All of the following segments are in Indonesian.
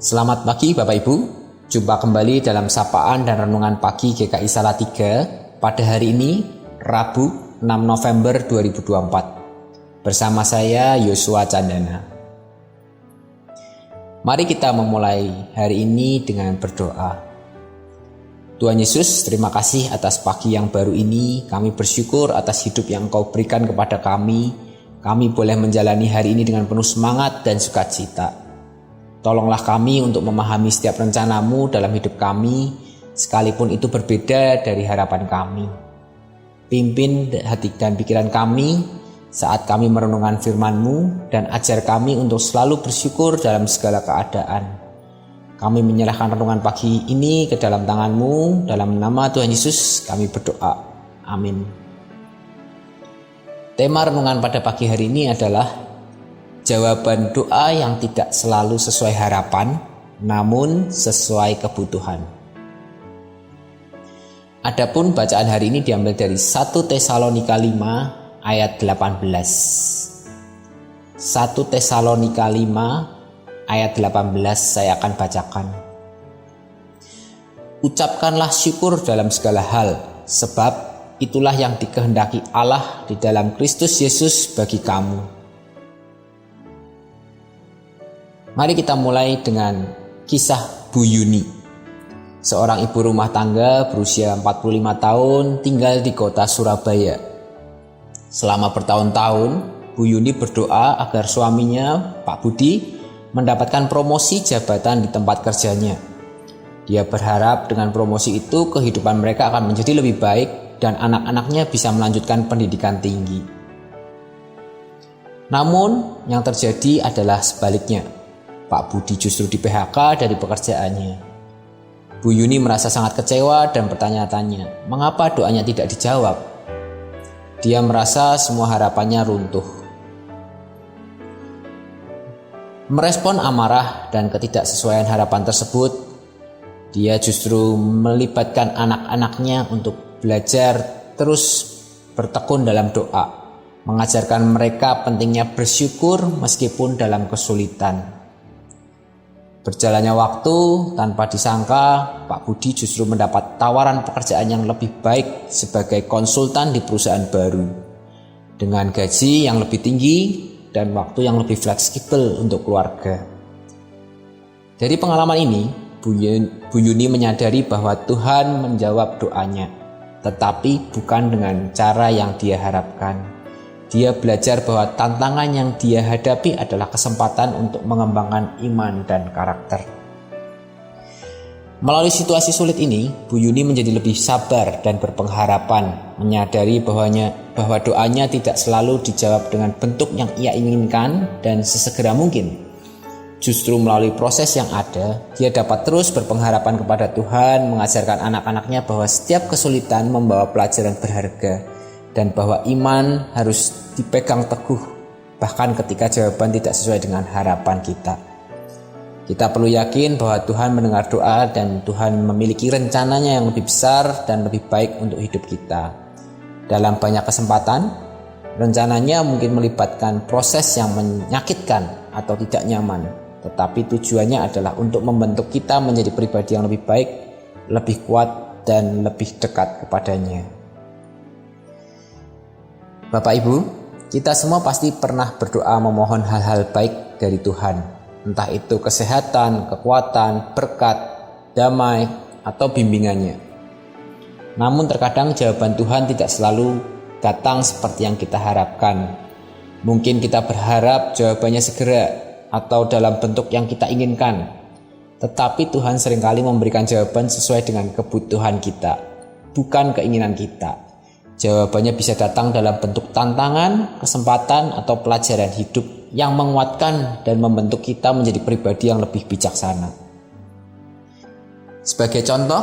Selamat pagi Bapak Ibu, jumpa kembali dalam sapaan dan renungan pagi GKI Salatiga pada hari ini, Rabu 6 November 2024. Bersama saya Yosua Candana. Mari kita memulai hari ini dengan berdoa. Tuhan Yesus, terima kasih atas pagi yang baru ini. Kami bersyukur atas hidup yang Engkau berikan kepada kami. Kami boleh menjalani hari ini dengan penuh semangat dan sukacita. Tolonglah kami untuk memahami setiap rencana-Mu dalam hidup kami, sekalipun itu berbeda dari harapan kami. Pimpin hati dan pikiran kami saat kami merenungkan firman-Mu, dan ajar kami untuk selalu bersyukur dalam segala keadaan. Kami menyerahkan renungan pagi ini ke dalam tangan-Mu, dalam nama Tuhan Yesus kami berdoa. Amin. Tema renungan pada pagi hari ini adalah jawaban doa yang tidak selalu sesuai harapan, namun sesuai kebutuhan. Adapun bacaan hari ini diambil dari 1 Tesalonika 5 ayat 18. 1 Tesalonika 5 ayat 18 saya akan bacakan. Ucapkanlah syukur dalam segala hal, sebab itulah yang dikehendaki Allah di dalam Kristus Yesus bagi kamu. Mari kita mulai dengan kisah Bu Yuni. Seorang ibu rumah tangga berusia 45 tahun tinggal di kota Surabaya. Selama bertahun-tahun, Bu Yuni berdoa agar suaminya, Pak Budi, mendapatkan promosi jabatan di tempat kerjanya. Dia berharap dengan promosi itu kehidupan mereka akan menjadi lebih baik dan anak-anaknya bisa melanjutkan pendidikan tinggi. Namun, yang terjadi adalah sebaliknya. Pak Budi justru di PHK dari pekerjaannya. Bu Yuni merasa sangat kecewa dan bertanya-tanya, mengapa doanya tidak dijawab? Dia merasa semua harapannya runtuh. Merespon amarah dan ketidaksesuaian harapan tersebut, dia justru melibatkan anak-anaknya untuk belajar terus bertekun dalam doa, mengajarkan mereka pentingnya bersyukur meskipun dalam kesulitan. Berjalannya waktu, tanpa disangka, Pak Budi justru mendapat tawaran pekerjaan yang lebih baik sebagai konsultan di perusahaan baru, dengan gaji yang lebih tinggi dan waktu yang lebih fleksibel untuk keluarga. Dari pengalaman ini, Bu Yuni menyadari bahwa Tuhan menjawab doanya, tetapi bukan dengan cara yang dia harapkan. Dia belajar bahwa tantangan yang dia hadapi adalah kesempatan untuk mengembangkan iman dan karakter. Melalui situasi sulit ini, Bu Yuni menjadi lebih sabar dan berpengharapan, menyadari bahwa doanya tidak selalu dijawab dengan bentuk yang ia inginkan dan sesegera mungkin. Justru melalui proses yang ada, dia dapat terus berpengharapan kepada Tuhan, mengajarkan anak-anaknya bahwa setiap kesulitan membawa pelajaran berharga, dan bahwa iman harus dipegang teguh bahkan ketika jawaban tidak sesuai dengan harapan kita. Kita perlu yakin bahwa Tuhan mendengar doa dan Tuhan memiliki rencananya yang lebih besar dan lebih baik untuk hidup kita. Dalam banyak kesempatan, rencananya mungkin melibatkan proses yang menyakitkan atau tidak nyaman, tetapi tujuannya adalah untuk membentuk kita menjadi pribadi yang lebih baik, lebih kuat, dan lebih dekat kepadanya. Bapak Ibu, kita semua pasti pernah berdoa memohon hal-hal baik dari Tuhan. Entah itu kesehatan, kekuatan, berkat, damai, atau bimbingannya. Namun terkadang jawaban Tuhan tidak selalu datang seperti yang kita harapkan. Mungkin kita berharap jawabannya segera atau dalam bentuk yang kita inginkan. Tetapi Tuhan seringkali memberikan jawaban sesuai dengan kebutuhan kita, bukan keinginan kita. Jawabannya bisa datang dalam bentuk tantangan, kesempatan, atau pelajaran hidup yang menguatkan dan membentuk kita menjadi pribadi yang lebih bijaksana. Sebagai contoh,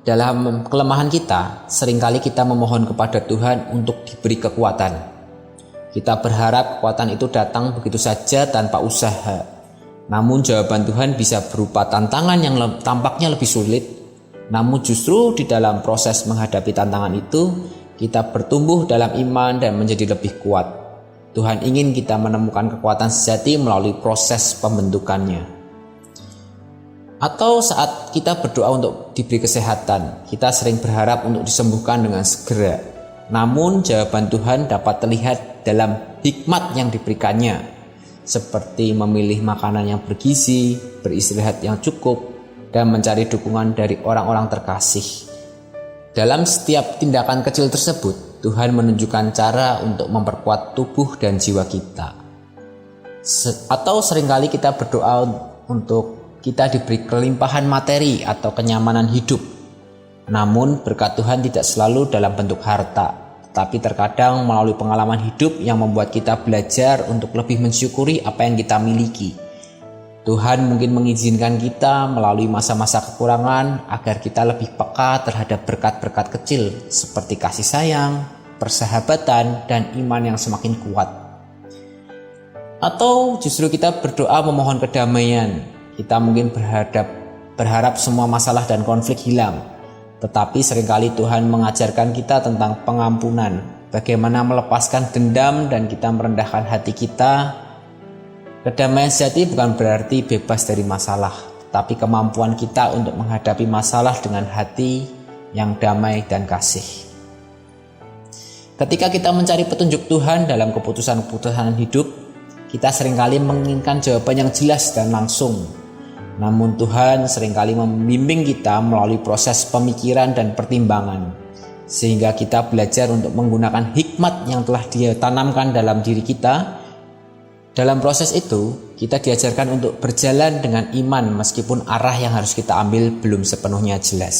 dalam kelemahan kita, seringkali kita memohon kepada Tuhan untuk diberi kekuatan. Kita berharap kekuatan itu datang begitu saja tanpa usaha. Namun jawaban Tuhan bisa berupa tantangan yang tampaknya lebih sulit. Namun justru di dalam proses menghadapi tantangan itu, kita bertumbuh dalam iman dan menjadi lebih kuat. Tuhan ingin kita menemukan kekuatan sejati melalui proses pembentukannya. Atau saat kita berdoa untuk diberi kesehatan, kita sering berharap untuk disembuhkan dengan segera. Namun jawaban Tuhan dapat terlihat dalam hikmat yang diberikannya, seperti memilih makanan yang bergizi, beristirahat yang cukup, dan mencari dukungan dari orang-orang terkasih. Dalam setiap tindakan kecil tersebut, Tuhan menunjukkan cara untuk memperkuat tubuh dan jiwa kita. Atau seringkali kita berdoa untuk kita diberi kelimpahan materi atau kenyamanan hidup. Namun berkat Tuhan tidak selalu dalam bentuk harta, tapi terkadang melalui pengalaman hidup yang membuat kita belajar untuk lebih mensyukuri apa yang kita miliki. Tuhan mungkin mengizinkan kita melalui masa-masa kekurangan agar kita lebih peka terhadap berkat-berkat kecil seperti kasih sayang, persahabatan, dan iman yang semakin kuat. Atau justru kita berdoa memohon kedamaian. Kita mungkin berharap semua masalah dan konflik hilang. Tetapi seringkali Tuhan mengajarkan kita tentang pengampunan, bagaimana melepaskan dendam dan kita merendahkan hati kita. Kedamaian sejati bukan berarti bebas dari masalah, tapi kemampuan kita untuk menghadapi masalah dengan hati yang damai dan kasih. Ketika kita mencari petunjuk Tuhan dalam keputusan-keputusan hidup, kita seringkali menginginkan jawaban yang jelas dan langsung. Namun Tuhan seringkali membimbing kita melalui proses pemikiran dan pertimbangan, sehingga kita belajar untuk menggunakan hikmat yang telah Dia tanamkan dalam diri kita. Dalam proses itu, kita diajarkan untuk berjalan dengan iman meskipun arah yang harus kita ambil belum sepenuhnya jelas.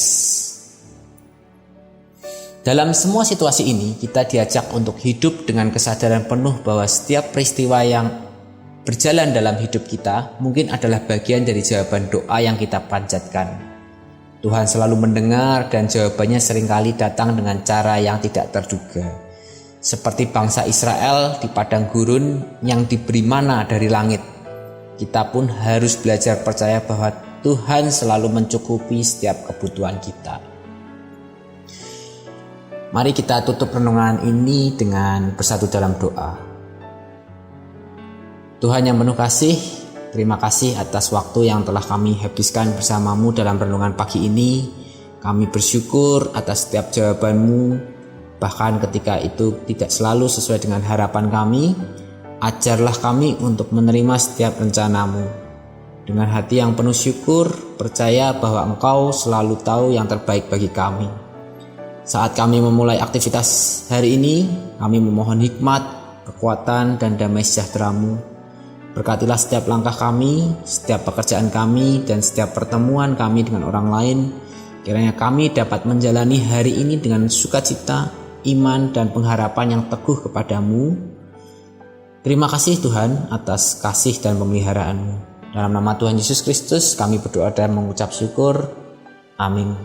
Dalam semua situasi ini, kita diajak untuk hidup dengan kesadaran penuh bahwa setiap peristiwa yang berjalan dalam hidup kita mungkin adalah bagian dari jawaban doa yang kita panjatkan. Tuhan selalu mendengar dan jawabannya seringkali datang dengan cara yang tidak terduga. Seperti bangsa Israel di padang gurun yang diberi mana dari langit. Kita pun harus belajar percaya bahwa Tuhan selalu mencukupi setiap kebutuhan kita. Mari kita tutup renungan ini dengan bersatu dalam doa. Tuhan yang penuh kasih, terima kasih atas waktu yang telah kami habiskan bersamamu dalam renungan pagi ini. Kami bersyukur atas setiap jawaban-Mu. Bahkan ketika itu tidak selalu sesuai dengan harapan kami, ajarlah kami untuk menerima setiap rencana-Mu. Dengan hati yang penuh syukur, percaya bahwa Engkau selalu tahu yang terbaik bagi kami. Saat kami memulai aktivitas hari ini, kami memohon hikmat, kekuatan, dan damai sejahtera-Mu. Berkatilah setiap langkah kami, setiap pekerjaan kami, dan setiap pertemuan kami dengan orang lain. Kiranya kami dapat menjalani hari ini dengan sukacita, iman, dan pengharapan yang teguh kepadamu. Terima kasih Tuhan atas kasih dan pemeliharaan-Mu. Dalam nama Tuhan Yesus Kristus kami berdoa dan mengucap syukur. Amin.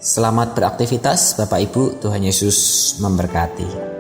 Selamat beraktivitas Bapak Ibu, Tuhan Yesus memberkati.